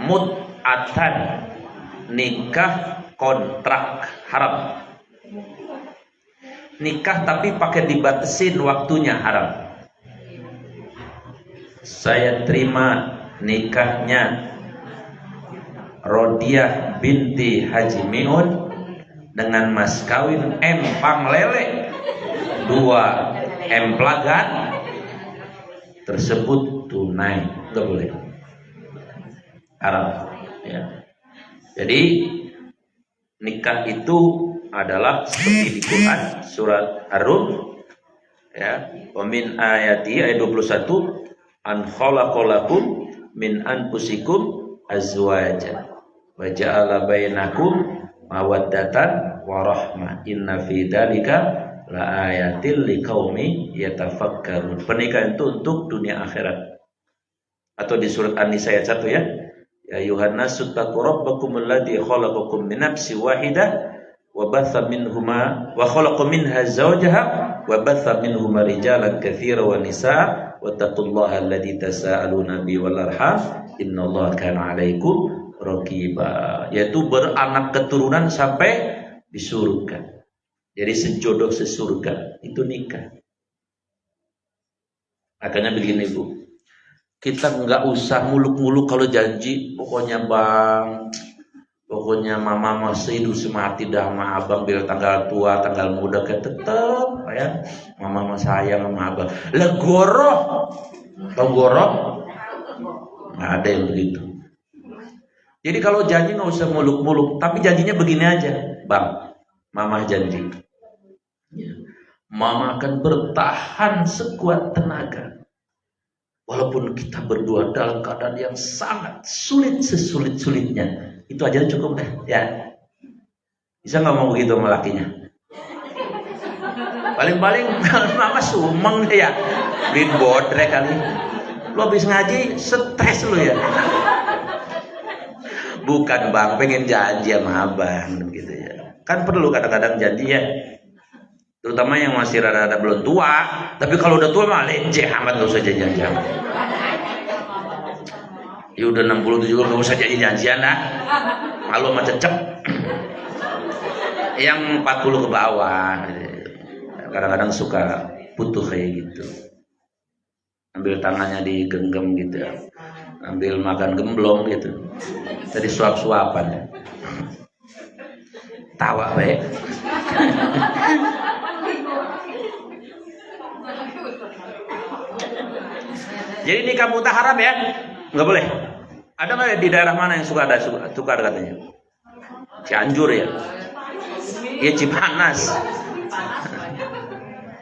mut'atan, nikah kontrak, haram. Nikah tapi pakai dibatasin waktunya, haram. Saya terima nikahnya Rodiah binti Haji Miun dengan mas kawin empang lele 2 emplagan tersebut tunai, nggak boleh, haram. Ya. Jadi nikah itu adalah seperti di Quran surat Ar-Rum, ya, wa min ayati ayat 21 an khalaqalakum min anfusikum azwaja wa ja'ala bainakum mawaddatan wa rahmah inna fi dzalika la ayatil liqaumi yatafakkarun. Pernikahan itu untuk dunia akhirat. Atau di surat An-Nisa ayat 1 ya. Ya ayuhan nasu taqu rabbakum alladzi khalaqakum min nafsin wahidah wa batha minhuma wa khalaqa minha zawjaha wa batha minhuma rijalan katsiran wa nisaa wattaqullaha alladzi tasaaluna bihi wal arham innallaha kana 'alaikum raqiba. Yaitu beranak keturunan sampai di surga. Jadi sejodoh sesurga itu nikah. Makanya begini Bu, kita nggak usah muluk-muluk kalau janji. Pokoknya Bang, pokoknya Mama masih hidup semati dah sama Abang bila tanggal tua, tanggal muda kayak tetep ya. Mama sayang sama Abang. Lah goroh, tau goroh? Nggak ada yang begitu. Jadi kalau janji nggak usah muluk-muluk, tapi janjinya begini aja, Bang. Mama janji, Mama akan bertahan sekuat tenaga. Walaupun kita berdua dalam keadaan yang sangat sulit sesulit-sulitnya. Itu aja cukup deh, ya. Bisa nggak mau begitu sama lakinya? Paling-paling Mama sumeng deh ya. Beliin bodrek kali. Lu habis ngaji, stres lu ya. Bukan Bang, pengen janji sama Abang gitu ya. Kan perlu kadang-kadang janji ya. Terutama yang masih rada-rada belum tua. Tapi kalau udah tua mah leceh amat, gak usah janjian. Ya udah 60 juga gak usah janjian dah. Malu sama cecep. Yang 40 ke bawah kadang-kadang suka butuh kayak gitu. Ambil tangannya digenggam gitu, ambil makan gemblong gitu, jadi suap-suapan. Tawa baik. Jadi nikah muta haram ya, nggak boleh. Ada nggak di daerah mana yang suka ada tukar katanya? Cianjur ya. Ya Cipanas.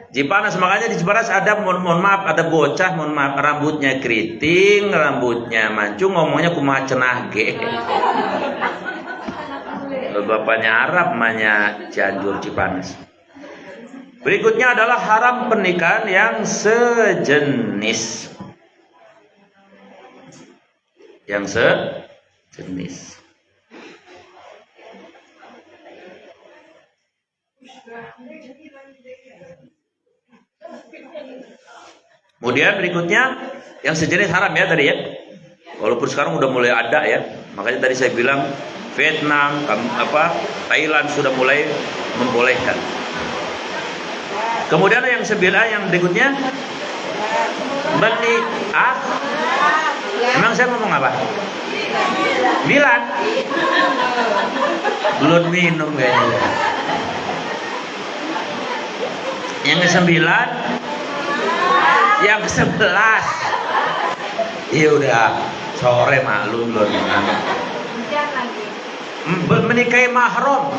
Cipanas, makanya di Cipanas ada mohon maaf, ada bocah mohon maaf rambutnya keriting, rambutnya mancung, ngomongnya kumaha cenah ge. Bapaknya Arab, namanya Cianjur Cipanas. Berikutnya adalah haram pernikahan yang sejenis. Yang sejenis. Kemudian berikutnya yang sejenis haram ya tadi ya. Walaupun sekarang udah mulai ada ya. Makanya tadi saya bilang Vietnam, Thailand sudah mulai membolehkan. Kemudian yang yang berikutnya Emang saya ngomong apa? Bilan. Belum minum kayaknya. Yang ke-9, yang ke-11. Iya udah sore maklum belum minum. Menikahi mahram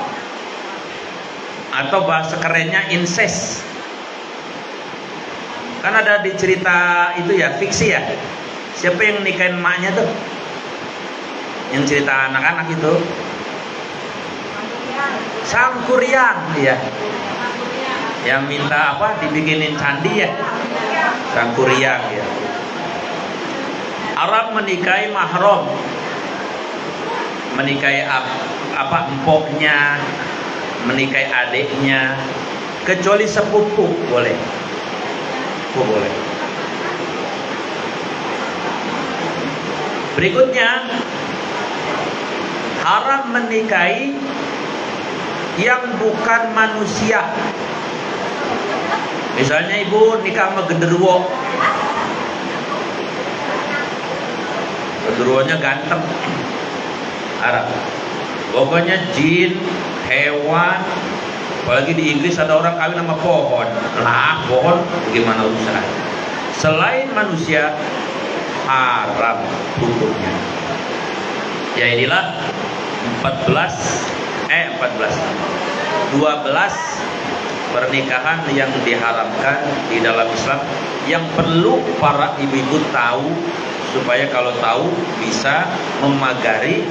atau bahasa kerennya incest. Kan ada di cerita itu ya, fiksi ya. Siapa yang nikahin emaknya tuh? Yang cerita anak-anak itu Sangkuriang, iya. Yang minta dibikinin candi ya, Sangkuriang ya. Arab menikahi mahram, menikahi empoknya, menikahi adiknya, kecuali sepupu boleh. Boleh. Berikutnya haram menikahi yang bukan manusia. Misalnya ibu nikah sama genderuwo. Genderuwonya ganteng. Haram. Pokoknya jin, hewan. Apalagi di Inggris ada orang kawin sama pohon. Lah, pohon bagaimana usaha? Selain manusia haram hukumnya. Ya inilah 12 pernikahan yang diharamkan di dalam Islam yang perlu para ibu-ibu tahu supaya kalau tahu bisa memagari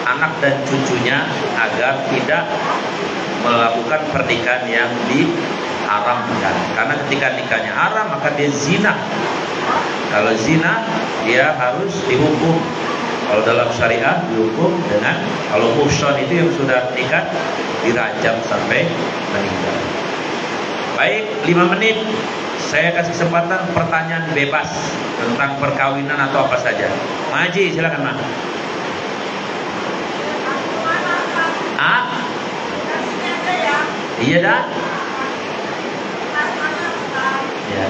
anak dan cucunya agar tidak melakukan pernikahan yang diharamkan. Karena ketika nikahnya haram maka dia zina. Kalau zina dia harus dihukum. Kalau dalam syariat dihukum dengan, kalau muhsan itu yang sudah nikah dirajam sampai meninggal. Baik, 5 menit saya kasih kesempatan pertanyaan bebas tentang perkawinan atau apa saja. Maji silakan Mak. Iya dah. Ya.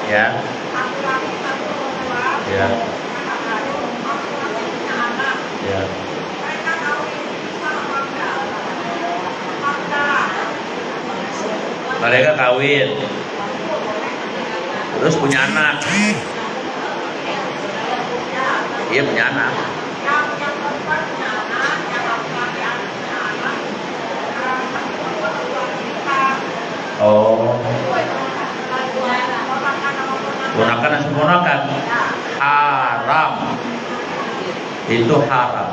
Ya. Ya. Ya. Mereka kawin, terus punya anak. Iya punya anak. Oh. Ponakan dan seponakan haram. Itu haram.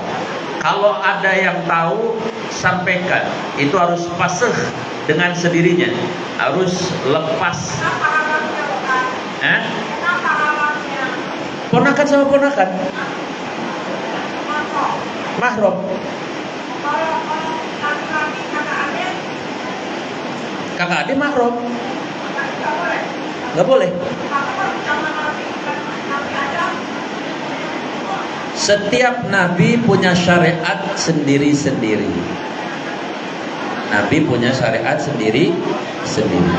Kalau ada yang tahu sampaikan. Itu harus fasih dengan sendirinya. Harus lepas. Ponakan sama ponakan. Mahram. kakak adik mahram. Nggak boleh. Setiap nabi punya syariat sendiri-sendiri. Nabi punya syariat sendiri-sendiri.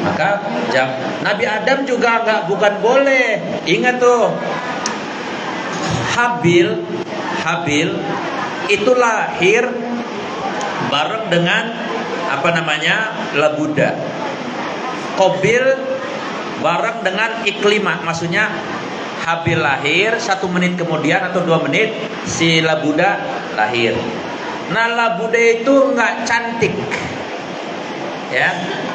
Maka Nabi Adam juga bukan boleh. Ingat tuh, Habil itu lahir bareng dengan Labuda. Qabil bareng dengan Iklimah. Maksudnya Habil lahir 1 menit kemudian atau 2 menit si Labuda lahir. Nah, Labuda itu nggak cantik, ya.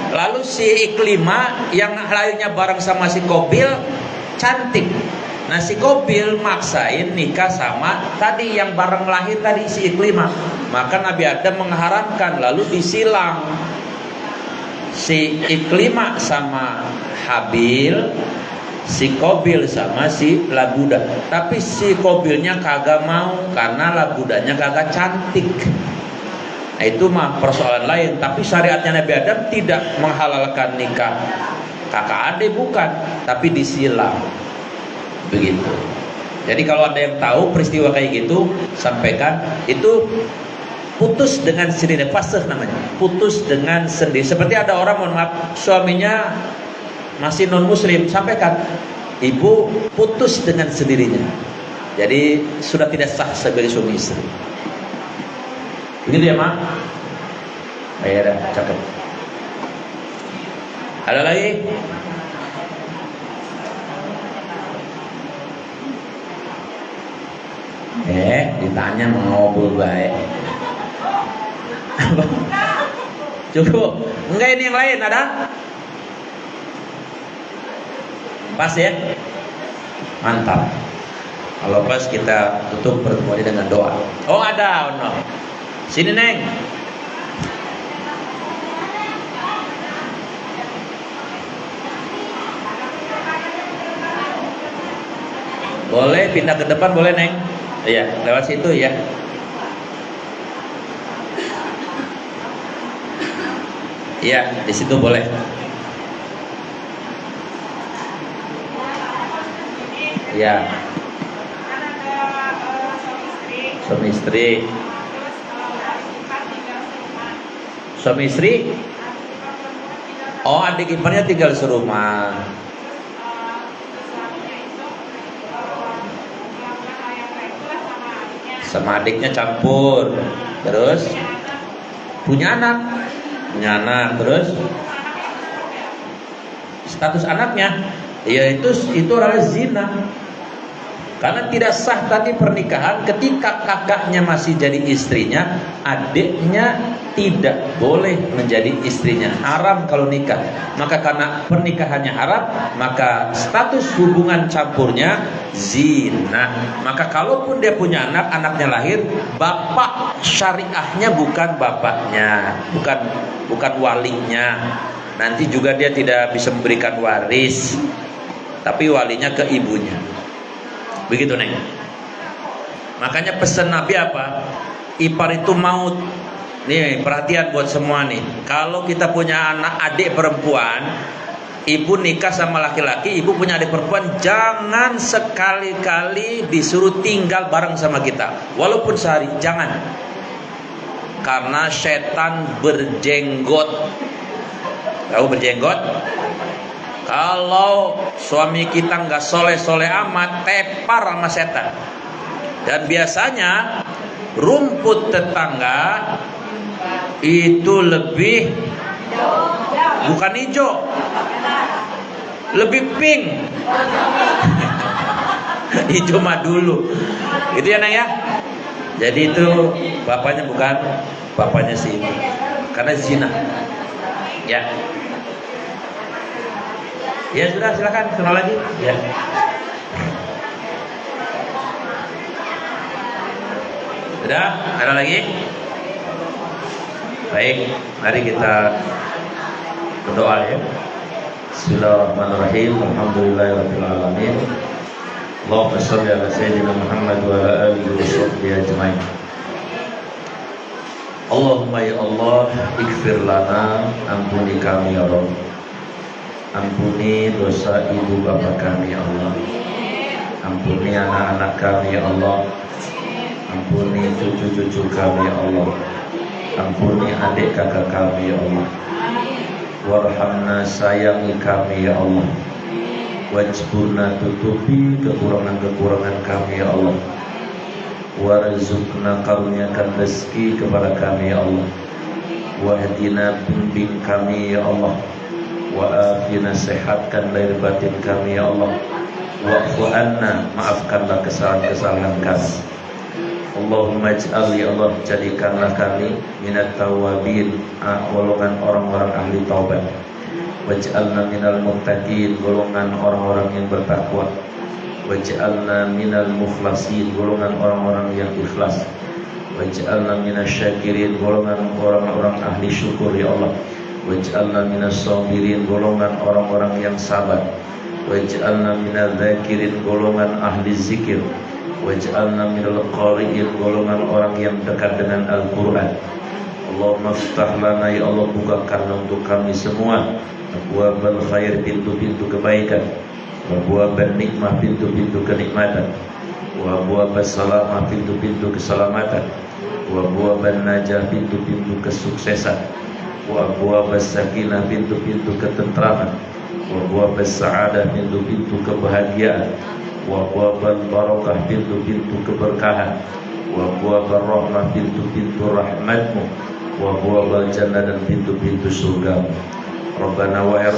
Lalu si Iklimah yang lahirnya bareng sama si Qabil cantik. Nah, si Qabil maksain nikah sama tadi yang bareng lahir tadi si Iklimah. Maka Nabi Adam mengharamkan, lalu disilang si Iklimah sama Habil, si Qabil sama si Labuda. Tapi si Qabilnya kagak mau karena Labudanya kagak cantik. Nah, itu mah persoalan lain. Tapi syariatnya Nabi Adam tidak menghalalkan nikah kakak adik, bukan, tapi disilang. Begitu. Jadi kalau ada yang tahu peristiwa kayak gitu, sampaikan. Itu putus dengan sendiri, fasih namanya. Putus dengan sendiri. Seperti ada orang, mohon maaf, suaminya masih non muslim, sampaikan, ibu putus dengan sendirinya. Jadi sudah tidak sah sebagai suami istri. Begitu ya, Mak? Ya dah, cakep. Ada lagi? Ditanya mau baik. Cukup. Enggak, ini yang lain ada? Pas ya? Mantap. Kalau pas kita tutup pertemuan dengan doa. Oh, ada, no. Sini, Neng. Boleh pindah ke depan, boleh, Neng. Iya, lewat situ ya. Iya, di situ boleh. Ya. Suami istri. Suami istri. Oh, adik iparnya tinggal serumah. Sama adiknya campur. Terus punya anak. Terus status anaknya yaitu adalah zina. Karena tidak sah tadi pernikahan ketika kakaknya masih jadi istrinya, adiknya tidak boleh menjadi istrinya. Haram kalau nikah. Maka karena pernikahannya haram, maka status hubungan campurnya zina. Maka kalaupun dia punya anak, anaknya lahir, bapak syariahnya bukan bapaknya, bukan walinya. Nanti juga dia tidak bisa memberikan waris, tapi walinya ke ibunya. Begitu, Neng. Makanya pesan Nabi apa? Ipar itu maut. Nih, perhatian buat semua nih. Kalau kita punya anak adik perempuan, ibu nikah sama laki-laki, ibu punya adik perempuan, jangan sekali-kali disuruh tinggal bareng sama kita. Walaupun sehari, jangan. Karena setan berjenggot. Tahu berjenggot? Kalau suami kita nggak soleh-soleh amat, tepar sama setan. Dan biasanya rumput tetangga itu lebih bukan hijau, lebih pink. Hijau mah dulu. Itu ya, Neng ya. Jadi itu bapaknya bukan bapaknya si ibu. Karena zina. Ya. Ya sudah, silakan kenal lagi. Ya. Sudah, ada lagi? Baik, mari kita berdoa ya. Bismillahirrahmanirrahim. Alhamdulillahirabbil alamin. Allahumma shalli ala sayyidina Muhammad wa ala alihi wa sahbihi ajmain. Allahumma ya Allah, ighfir lana, ampuni kami ya Allah. Ampuni dosa ibu bapak kami ya Allah. Ampuni anak-anak kami ya Allah. Ampuni cucu-cucu kami ya Allah. Ampuni adik kakak kami ya Allah. Warhamna, sayangi kami ya Allah. Wajburna, tutupi kekurangan-kekurangan kami ya Allah. Warzuqna, karuniakan rezeki kepada kami ya Allah. Wahdina, bimbing kami ya Allah. Wa'afina, sehatkan lahir batin kami ya Allah. Wa'fu anna, maafkanlah kesalahan-kesalahan kami. Allahumma ij'al ya Allah, jadikanlah kami minat tawabin, golongan orang-orang ahli taubat. Waj'alna minal muttaqin, golongan orang-orang yang bertakwa. Waj'alna minal mukhlasin, golongan orang-orang yang ikhlas. Waj'alna minas syakirin, golongan orang-orang ahli syukur ya Allah. Waj'alna minas sabirin, golongan orang-orang yang sabar. Waj'alna minal dzakirin, golongan ahli zikir. Waj'alna minal qari'in, golongan orang yang dekat dengan Al-Quran. Allahumma ftah lana ya Allah, bukakan untuk kami semua abwabal khair, pintu-pintu kebaikan. Abwabal nikmah, pintu-pintu kenikmatan. Wa abwabal salamah, pintu-pintu keselamatan. Wa abwabal najah, pintu-pintu kesuksesan. Wa abwabal sakinah, pintu-pintu ketentraman. Wa abwabal sa'adah, pintu-pintu kebahagiaan. Wa abwabal barakah, pintu-pintu keberkahan. Wa abwabal rahmah, pintu-pintu rahmatmu. Wa abwabal jannah, dan pintu-pintu surga. Rabbana wa